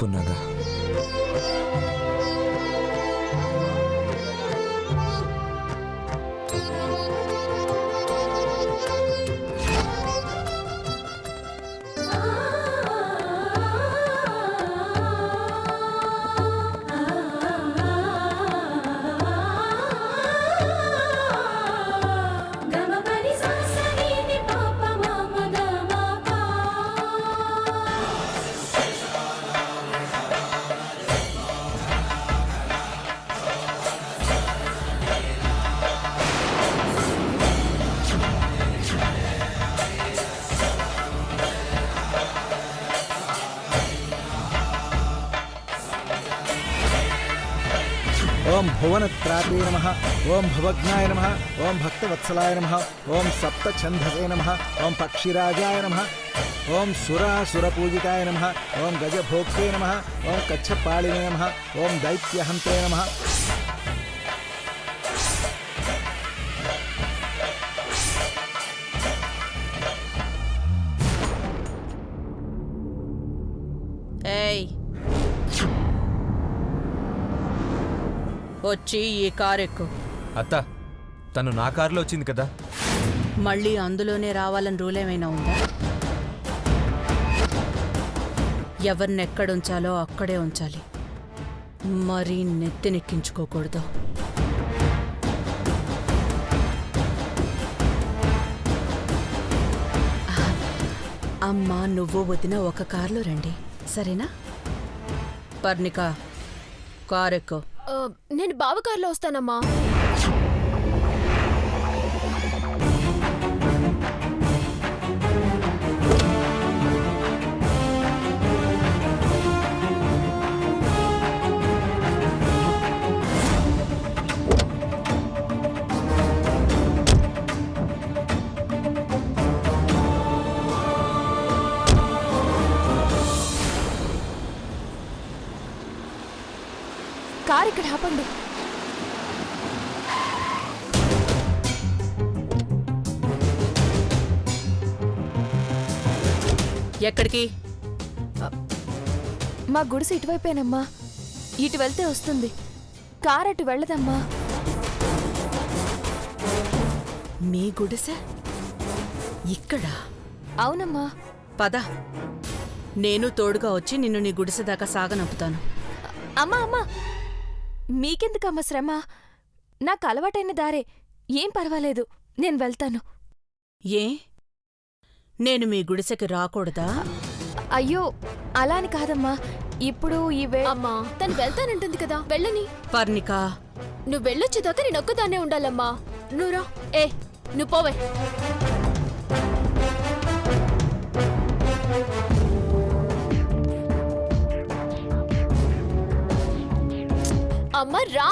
పున్నాగా. ఓం భువనత్రాతే నమః, ఓం భువజ్ఞాయ నమః, ఓం భక్తవత్సలాయ నమః, ఓం సప్తఛందసే నమః, ఓం పక్షిరాజాయ నమః, ఓం సురాసురపూజితాయ నమః, ఓం గజభోక్తే నమః, ఓం కచ్చపాళినే నమః, ఓం దైత్యహంతే నమః. ఏయ్, వచ్చి ఈ కారెక్కు. అత్త, తను నా కారులో వచ్చింది కదా. మళ్ళీ అందులోనే రావాలని రూల్ ఏమైనా ఉందా? ఎవరినెక్కడుంచాలో అక్కడే ఉంచాలి, మరీ నెత్తినెక్కించుకోకూడదు. అమ్మ, నువ్వు వదిన ఒక కారులో రండి, సరేనా? పర్ణిక, కారెక్కు. నేను బావ కారులో వస్తానమ్మా. కారు ఇక్కడ ఆపండి. ఎక్కడికి? మా గుడిసె ఇటువైపేనమ్మా, ఇటు వెళ్తే వస్తుంది. కారు అటు వెళ్ళదమ్మా. మీ గుడిసె ఇక్కడ? అవునమ్మా. పద, నేను తోడుగా వచ్చి నిన్ను నీ గుడిసె దాకా సాగనంపుతాను. అమ్మా అమ్మా, మీకెందుకమ్మా శ్రమ? నాకు అలవాటైన దారే, ఏం పర్వాలేదు, నేను వెళ్తాను. ఏ, నేను మీ గుడిసెకి రాకూడదా? అయ్యో, అలా అని కాదమ్మా. ఇప్పుడు అమ్మా, తను వెళ్తానంటుంది కదా, వెళ్ళని. పర్ణిక, నువ్వు వెళ్ళొచ్చేదాకా నేను ఒక్కదాన్నే ఉండాలమ్మా. నువ్వురా. నువ్వు పోవే. అమ్మ రా.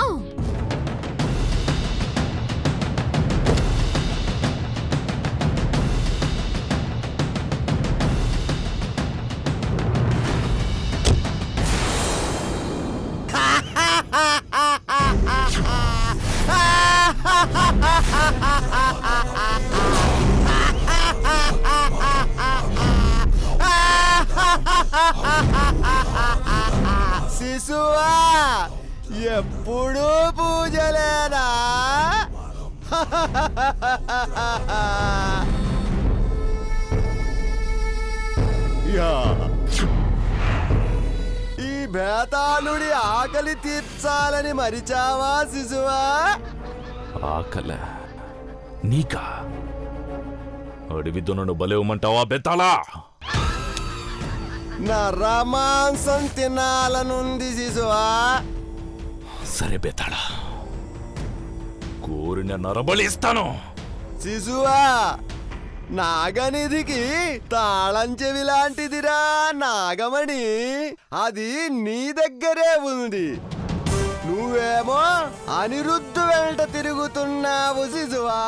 శిశువా, ఎప్పుడూ పూజలేనా? ఈ బేతాళుడి ఆకలి తీర్చాలని మరిచావా శిశువా? ఆకల నీకా? అడవి దొనను బలేవమంటావా బెత్తాళా? నా రమాంసం తినాలనుంది శిశువా. సరే బెత్తాళా, కోరిన నరబలిస్తాను. శిశువా, నాగనిధికి తాళం చెవి లాంటిదిరా నాగమణి. అది నీ దగ్గరే ఉంది. నువ్వేమో అనిరుద్ధు వెంట తిరుగుతున్నావు శిశువా.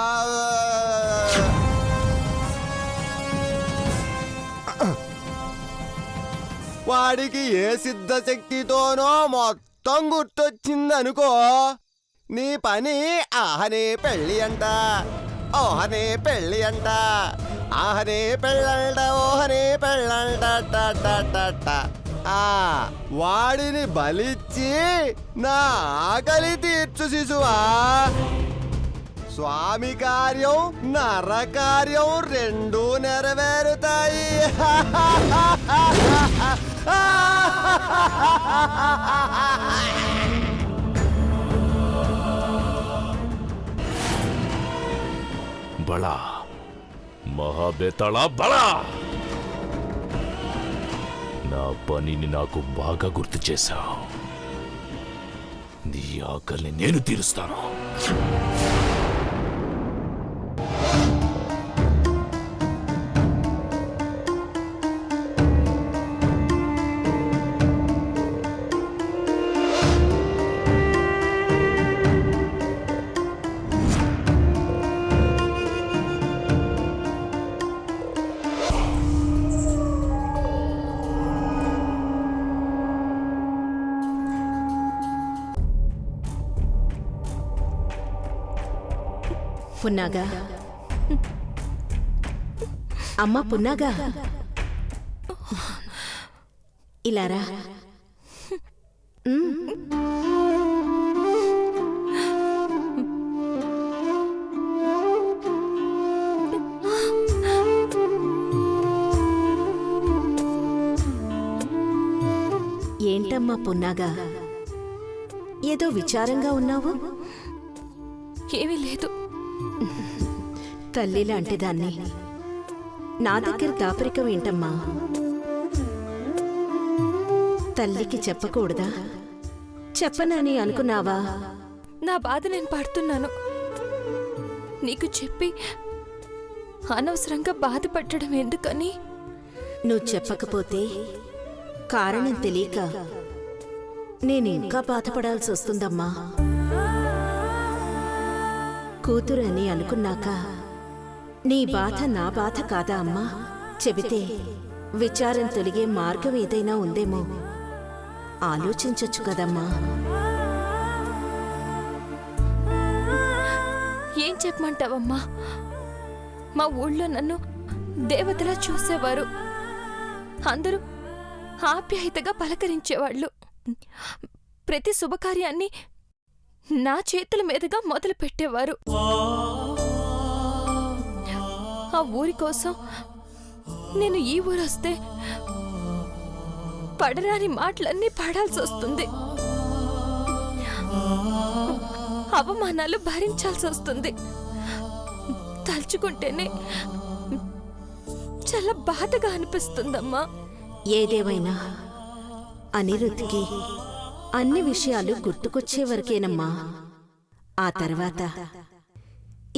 వాడికి ఏ సిద్ధశక్తితోనో మొత్తం గుర్తొచ్చిందనుకో, నీ పని ఆహనే పెళ్ళి అంట, ఓహనే పెళ్ళి అంట, ఆహనే పెళ్ళంట, ఓహనే పెళ్ళంట. వాడిని బలిచ్చి నా ఆకలి తీర్చు శిశువా. స్వామి కార్యం నరకార్యం రెండూ నెరవేరుతాయి. బళా మహాబేతాళా బళా, నా పనిని నాకు బాగా గుర్తు చేశావు. నీ ఆకలిని నేను తీరుస్తాను. పున్నాగా, అమ్మ పున్నాగా, ఇలారా. ఏంటమ్మా పున్నాగా, ఏదో విచారంగా ఉన్నావు? ఏమీ లేదు. తల్లి లాంటి దాన్ని నా దగ్గర దాపరికం ఏంటమ్మా? తల్లికి చెప్పకూడదా? చెప్పనని అనుకున్నావా? నా బాధ నేను పడుతున్నాను. నీకు చెప్పి అనవసరంగా బాధపడడం ఎందుకని? నువ్వు చెప్పకపోతే కారణం తెలియక నేను ఇంకా బాధపడాల్సి వస్తుందమ్మా. కూతురు అని అనుకున్నాక నీ బాధ నా బాధ కాదా అమ్మా? చెబితే విచారం తొలిగే మార్గం ఏదైనా ఉందేమో ఆలోచించొచ్చు కదమ్మా. ఏం చెప్పమంటావమ్మా? మా ఊళ్ళో నన్ను దేవతలా చూసేవారు. అందరూ ఆప్యాయతగా పలకరించేవాళ్ళు. ప్రతి శుభకార్యాన్ని నా చేతుల మీదుగా మొదలు పెట్టేవారు. ఆ ఊరి కోసం నేను ఈ ఊరొస్తే పడరాని మాటలన్నీ పడాల్సి వస్తుంది. అవమానాలు భరించాల్సి వస్తుంది. తలుచుకుంటేనే చాలా బాధగా అనిపిస్తుందమ్మా. ఏదేమైనా అనిరుద్ధ్కి అన్ని విషయాలు గుర్తుకొచ్చే వరకేనమ్మా. ఆ తర్వాత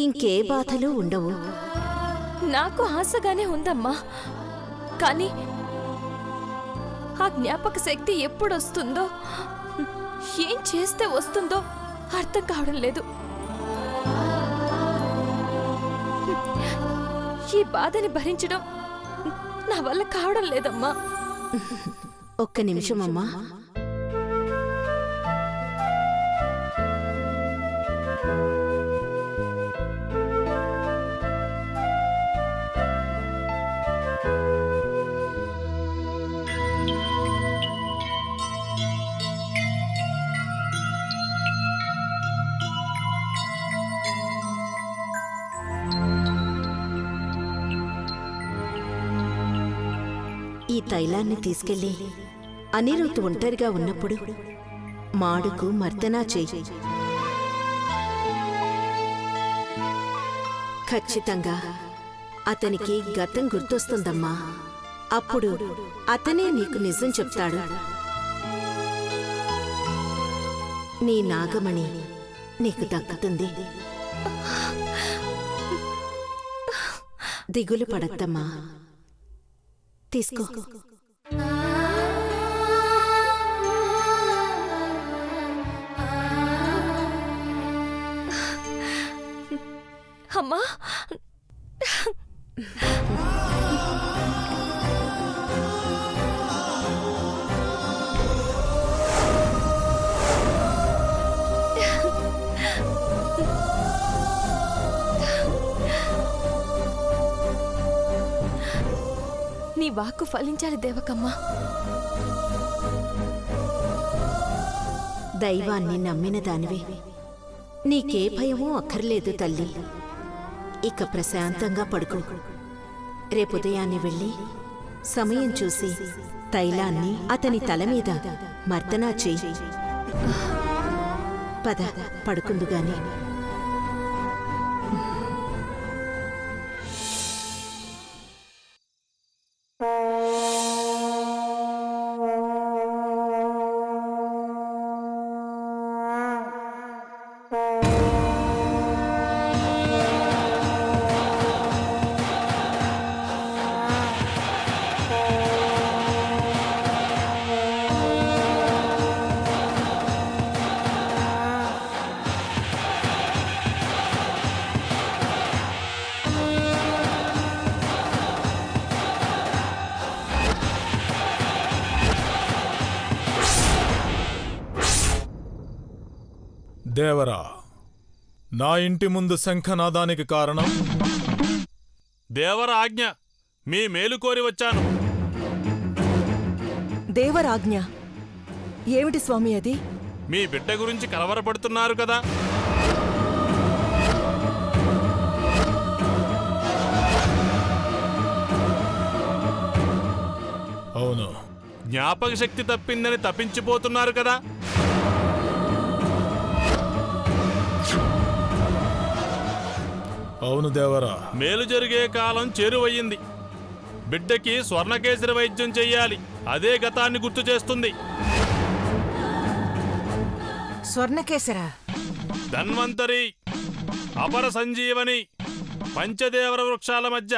ఇంకే బాధలు ఉండవు. నాకు ఆశగానే ఉందమ్మా. కానీ ఆ జ్ఞాపక శక్తి ఎప్పుడొస్తుందో, ఏం చేస్తే వస్తుందో అర్థం కావడం లేదు. ఈ బాధని భరించడం నా వల్ల కావడం లేదమ్మా. ఒక్క నిమిషమమ్మా. ఈ తైలాన్ని తీసుకెళ్ళి అనిరుద్ధ్ ఒంటరిగా ఉన్నప్పుడు మాడుకు మర్దనా చెయ్యి. ఖచ్చితంగా అతనికి గతం గుర్తొస్తుందమ్మా. అప్పుడు అతనే నీకు నిజం చెప్తాడు. నీ నాగమణి నీకు దక్కుతుంది. దిగులు పడద్దమ్మా. తీసుకో. అమ్మా, నీ వాక్కు ఫలించాలి దేవకమ్మ. దైవాన్ని నమ్మిన దానివి, నీకే భయమూ అక్కర్లేదు తల్లి. ఇక ప్రశాంతంగా పడుకో. రేపుదయాన్ని వెళ్ళి సమయం చూసి తైలాన్ని అతని తల మీద మర్దనా చెయ్యి. పద పడుకుందుగాని. దేవరా, నా ఇంటి ముందు శంఖనాదానికి కారణం? దేవర ఆజ్ఞ. మీ మేలు కోరి వచ్చాను. దేవరాజ్ఞ ఏమిటి స్వామి అది? మీ బిడ్డ గురించి కలవరపడుతున్నారు కదా. అవును. జ్ఞాపక శక్తి తప్పిందని తప్పించిపోతున్నారు కదా. అవును దేవరా. మేలు జరిగే కాలం చేరువయ్యింది. బిడ్డకి స్వర్ణకేసరి వైద్యం చెయ్యాలి. అదే గతాన్ని గుర్తు చేస్తుంది. స్వర్ణకేశర, ధన్వంతరి, అపర సంజీవని, పంచదేవర వృక్షాల మధ్య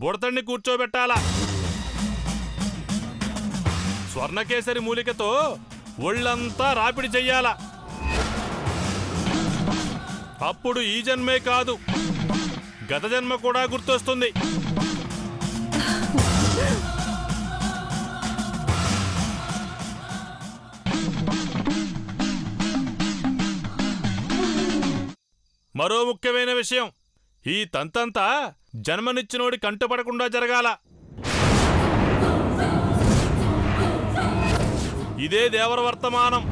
బుడతణ్ణి కూర్చోబెట్టాలా. స్వర్ణకేసరి మూలికతో ఒళ్ళంతా రాపిడి చెయ్యాలా. అప్పుడు ఈ జన్మే కాదు, గత జన్మ కూడా గుర్తొస్తుంది. మరో ముఖ్యమైన విషయం, ఈ తంతంతా జన్మనిచ్చినోడి కంటపడకుండా జరగాల. ఇదే దేవర వర్తమానం.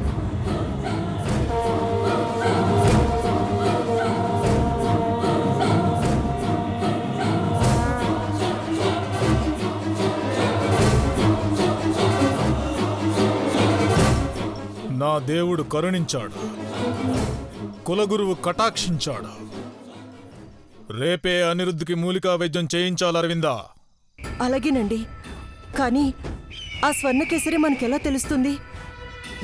నా దేవుడు కరుణించాడు, కులగురువు కటాక్షించాడు. రేపే అనిరుద్ధికి మూలికా వైద్యం చేయించాలి అరవిందా. అలాగేనండి. కానీ ఆ స్వర్ణకేసరి మనకెలా తెలుస్తుంది?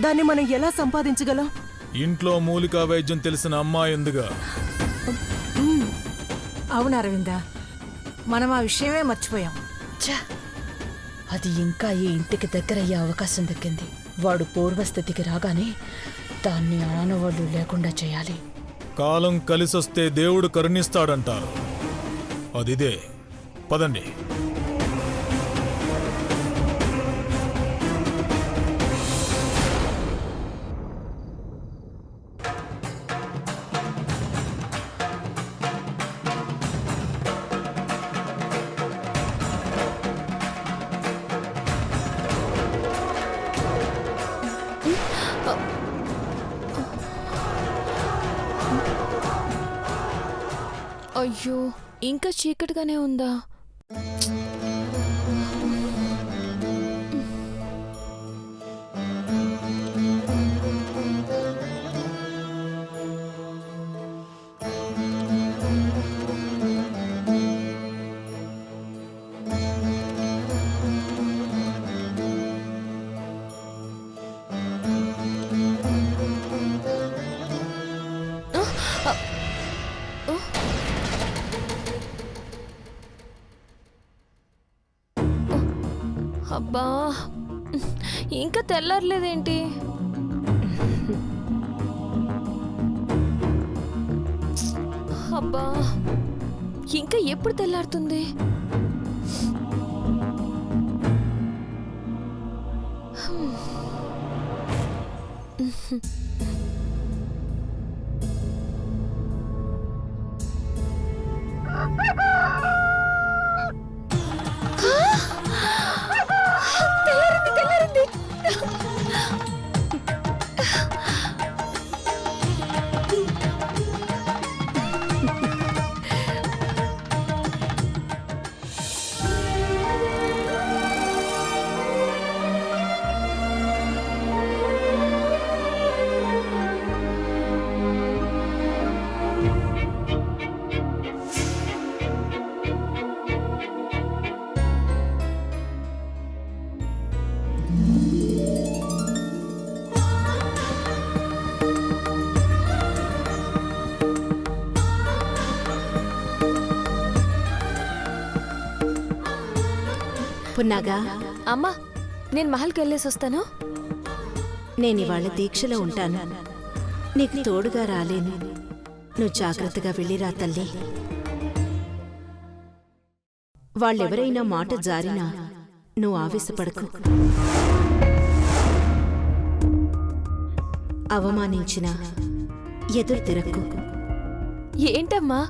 దాన్ని మనం ఎలా సంపాదించగలం? ఇంట్లో మూలికా వైద్యం తెలిసిన అమ్మాయి ఎందుగా. అవును అరవింద, మనం ఆ విషయమే మర్చిపోయాం. అది ఇంకా ఈ ఇంటికి దగ్గరయ్యే అవకాశం దక్కింది. వాడు పూర్వస్థితికి రాగానే దాన్ని ఆనవాళ్ళు లేకుండా చేయాలి. కాలం కలిసొస్తే దేవుడు కరుణిస్తాడంటారు. అదిదే. పదండి. అయ్యో, ఇంకా చీకటిగానే ఉందా? అబ్బా, ఇంకా తెల్లారలేదేంటి? అబ్బా, ఇంకా ఎప్పుడు తెల్లారుతుంది? పున్నాగా, అమ్మా నేను మహల్కి వెళ్ళేసి వస్తాను. నేనివాళ దీక్షలో ఉంటాను. నీకు తోడుగా రాలేను. నువ్వు జాగ్రత్తగా వెళ్ళిరా తల్లి. వాళ్ళెవరైనా మాట జారినా నువ్వు ఆవేశపడకు. అవమానించినా ఎదురు తిరక్కు. ఏంటమ్మా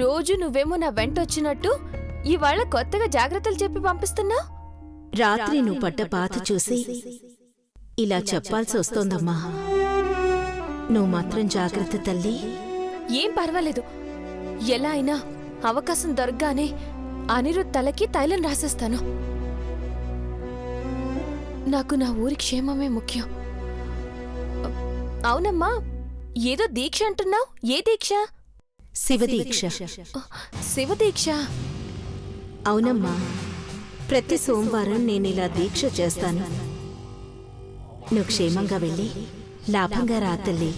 రోజు నువ్వేమో నా వెంట వచ్చినట్టు ఇవాళ కొత్తగా జాగ్రత్తలు చెప్పి పంపిస్తున్నా? రాత్రి నువ్వు పడ్డ బాధ చూసి ఇలా చెప్పాల్సి వస్తోందమ్మా. నువ్వు మాత్రం జాగ్రత్త తల్లి. ఏం పర్వాలేదు. ఎలా అయినా అవకాశం దొరకగానే అనిరుద్ తలకి తైలం రాసేస్తాను. నాకు నా ఊరి క్షేమమే ముఖ్యం. అవునమ్మా, ఏదో దీక్ష అంటున్నావు. ఏ దీక్ష? శివదీక్ష. శివదీక్ష? అవునమ్మా, ప్రతి సోమవారం నేనిలా దీక్ష చేస్తాను. నువ్వు క్షేమంగా వెళ్ళి లాభంగా రా తల్లి.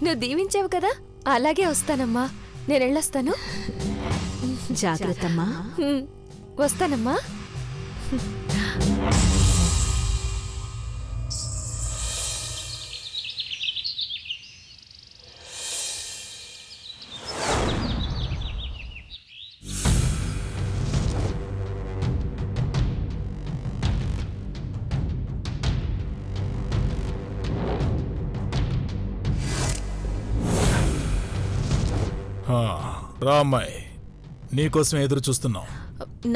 నువ్వు దీవించావు కదా, అలాగే వస్తానమ్మా. నేను వెళ్ళొస్తాను. జాగ్రత్తమ్మా. వస్తానమ్మా. రా అమ్మాయి, నీకోసం ఎదురు చూస్తున్నాం.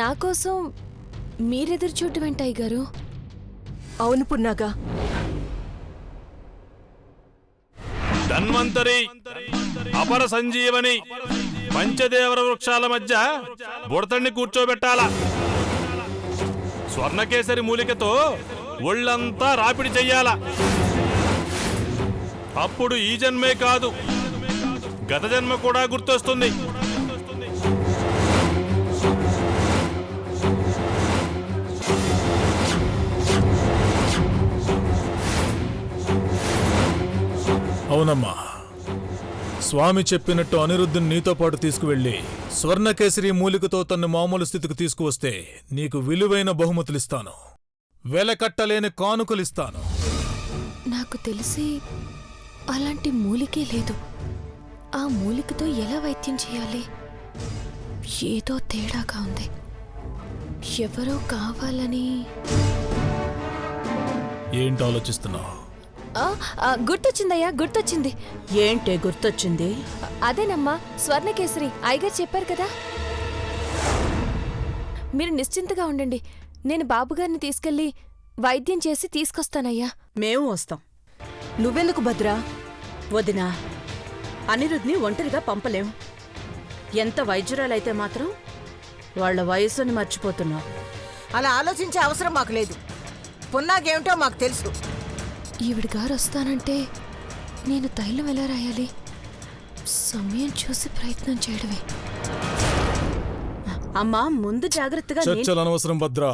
నా కోసం మీరెదురు చూడటం ఏంటయ్య గారు? అవును పున్నాగా, ధన్వంతరి, అపర సంజీవని, పంచదేవర వృక్షాల మధ్య బుడతణ్ణి కూర్చోబెట్టాలా. స్వర్ణకేసరి మూలికతో ఒళ్ళంతా రాపిడి చెయ్యాలా. అప్పుడు ఈ జన్మే కాదు, గత జన్మ కూడా గుర్తొస్తుంది. అవునమ్మా, స్వామి చెప్పినట్టు అనిరుద్ధుని నీతో పాటు తీసుకువెళ్ళి స్వర్ణకేసరి మూలికతో తన్ను మామూలు స్థితికి తీసుకువస్తే నీకు విలువైన బహుమతులిస్తాను, వెలకట్టలేని కానుకలిస్తాను. నాకు తెలిసి అలాంటి మూలికే లేదు. ఆ మూలికతో ఎలా వైద్యం చేయాలి? ఏదో తేడాగా ఉంది. ఎవరో కావాలని. ఏంటి ఆలోచిస్తున్నావు? గుర్తొచ్చిందయ్యా, గుర్తొచ్చింది. ఏంటే గుర్తొచ్చింది? అదేనమ్మా, స్వర్ణకేసరి అయ్యగారు చెప్పారు కదా. మీరు నిశ్చింతగా ఉండండి, నేను బాబుగారిని తీసుకెళ్లి వైద్యం చేసి తీసుకొస్తానయ్యా. మేము వస్తాం. నువ్వెందుకు భద్రా? వదినా, అనిరుద్ని ఒంటరిగా పంపలేం. ఎంత వైద్యురాలైతే మాత్రం వాళ్ల వయస్సుని మర్చిపోతున్నావు. అలా ఆలోచించే అవసరం మాకు లేదు. పున్నాగేమిటో మాకు తెలుసు. ఈవిడ గారు వస్తానంటే నేను తైలం ఎలా రాయాలి? సమయం చూసి ప్రయత్నం చేయడమే. అమ్మా, ముందు జాగ్రత్తగా చర్చలు అనవసరం భద్రా.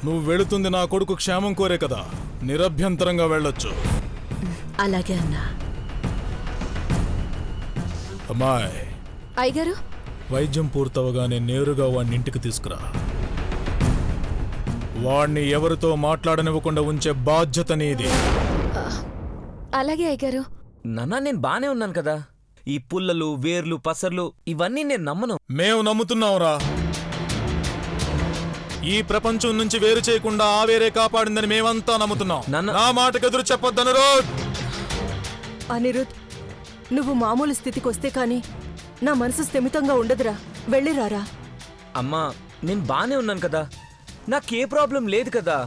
నువ్వు వెళుతుంది నా కొడుకు క్షేమం కోరే కదా, నిరభ్యంతరంగా వెళ్ళొచ్చు. అలాగే అన్నా. అమ్మాయి, అయ్యగారు, వైద్యం పూర్తవగానే నేరుగా వాడిని ఇంటికి తీసుకురా. వాణ్ణి ఎవరితో మాట్లాడనివ్వకుండా ఉంచే బాధ్యత నీది. అలాగే అయ్యగారు. నాన్నా, నేను బానే ఉన్నాను కదా. ఈ పుల్లలు, వేర్లు, పసర్లు ఇవన్నీ నేను నమ్మను. మేము నమ్ముతున్నావురా. ఈ ప్రపంచం నుంచి వేరు చేయకుండా ఆ వేరే కాపాడిందని మేమంతా నమ్ముతున్నాం. నా మాటకు ఎదురు చెప్పొద్దనురోధ్. అనిరుద్, నువ్వు మామూలు స్థితికొస్తే కాని నా మనసు స్థిమితంగా ఉండదురా. వెళ్ళిరారా. అమ్మా, నేను బానే ఉన్నాను కదా, నాకే ప్రాబ్లం లేదు కదా.